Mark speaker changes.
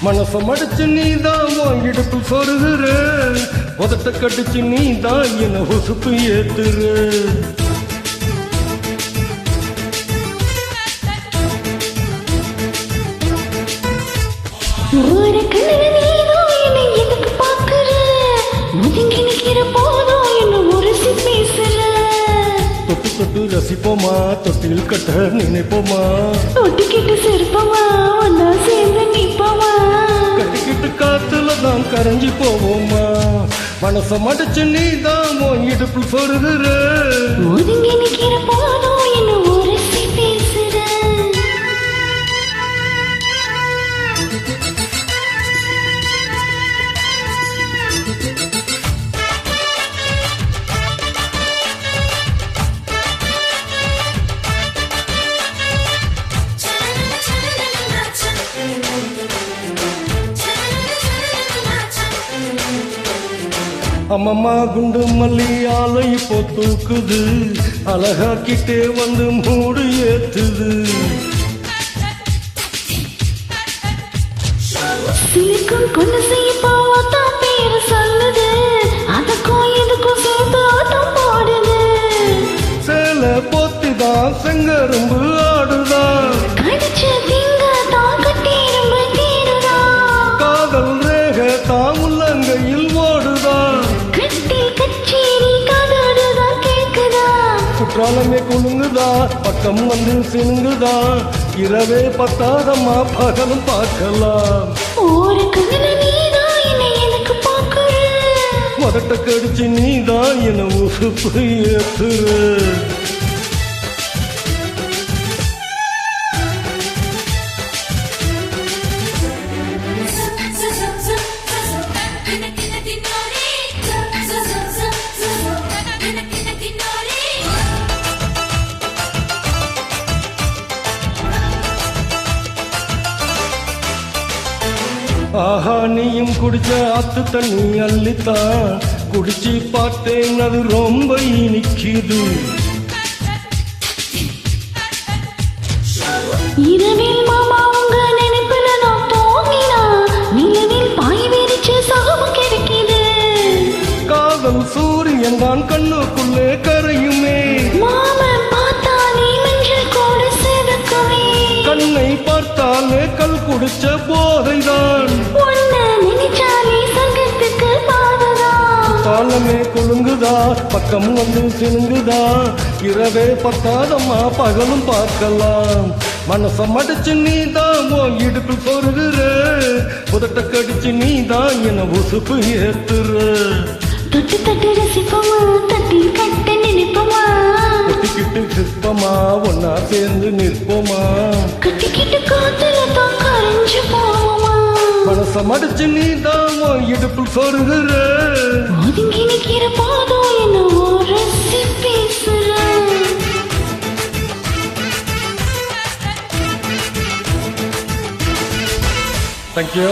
Speaker 1: மனச மடிச்சு நீதான் உன் இடுப்பில் சொருகுற, உதட்ட கடிச்சு நீதான் என்ன உசுப்பு ஏத்துற.
Speaker 2: ஒரு கண்ணுல நீதான் என்னை எதுக்கு பாக்குற, முதுங்கி நிக்கிற போதும் என்ன உரசி பேசுற.
Speaker 1: தொட்டு தொட்டு ரசிப்போமா, தொட்டில் கட்ட நினைப்போமா,
Speaker 2: தொட்டுக்கிட்டு சிரிப்போமா, ஒன்னா சேர்ந்து நிப்போமா,
Speaker 1: கட்டிக்கிட்டு காத்துல தான் கரைஞ்சி போவோமா. மனச மடிச்சு நீதான் உன் இடுப்பில் சொருகுற,
Speaker 2: முதுங்கி நிக்கிற போதும் என்ன உரசி பேசுற.
Speaker 1: அம்மம்மா குண்டு மல்லி ஆலை இப்போ தூக்குது, அழகாக்கிட்டே வந்து மூடு ஏத்துது.
Speaker 2: சிலிக்கும் கொண்டு செய்ய போவாதான் பேரு சொல்லுது, அதுக்கும் இதுக்கும் சேர்த்து ஆட்டம் போடுது.
Speaker 1: சேலை போத்திதான் செங்கரும்பு ஆடுதான்,
Speaker 2: கடிச்ச திங்க தான் கட்டிரும்பு தீருதான்,
Speaker 1: காதல் ரேக தான் உள்ளங்கையில் ஓடுதான்.
Speaker 2: கட்டி கச்சேரி காதோடுதான் கேக்குதா,
Speaker 1: குற்றாலமே குலுங்குதா, பக்கம் வந்து சினுங்குதா, இரவே பத்தாதம்மா பகலும் பார்க்கலாம்.
Speaker 2: ஒரு கண்ணுல நீதான் என்னை எனக்கு பாக்குற,
Speaker 1: முதட்ட கடிச்சு நீதான் என்ன உசுப்பு ஏத்துற. ஆஹா நீயும் குடிச்ச ஆத்து தண்ணி அள்ளித்தான் குடிச்சு பார்த்தேன், அது ரொம்ப இனிக்குது.
Speaker 2: இரவில் மாமா உங்க நினைப்புல நான் தூங்கினா, நிலவில் பாய் விரிச்சு சகமும் கிடைக்குது.
Speaker 1: காதல் சூரியன் தான் கண்ணுக்குள்ளே கரையுமே,
Speaker 2: மாமன் பார்த்தா நீ மஞ்சள் கூட செதுக்குவே,
Speaker 1: கண்ணை பார்த்தாலே கல் குடிச்ச போதைதான்.
Speaker 2: உன்னை நினைச்சாலே சங்கத்துக்கு பாதுதான்,
Speaker 1: தாளமே குலுங்குதா, பக்கம் வந்து சினுங்குதா, இரவே பத்தாதம்மா பகலும் பார்க்கலாம். மனச மடிச்சு நீதான் உன் இடுப்பில் சொருகுற, புதட்ட கடிச்சு நீதான் என்ன உசுப்பு ஏத்துற.
Speaker 2: தொட்டு தொட்டு ரசிப்போமா, தட்டில் கட்ட நினைப்போமா,
Speaker 1: கட்டிக்கிட்டு கிறிஸ்பமா ஒன்னா சேர்ந்து நிற்போமா,
Speaker 2: கட்டிக்கிட்டு காத்துல தான் கரைஞ்சு போவோமா.
Speaker 1: மனச மடிச்சு நீதான் உன் இடுப்பில் சொருகுற,
Speaker 2: ஒதுங்கி நிக்கிற போதும் என்ன உரசி பேசுற.
Speaker 1: தேங்க்யூ.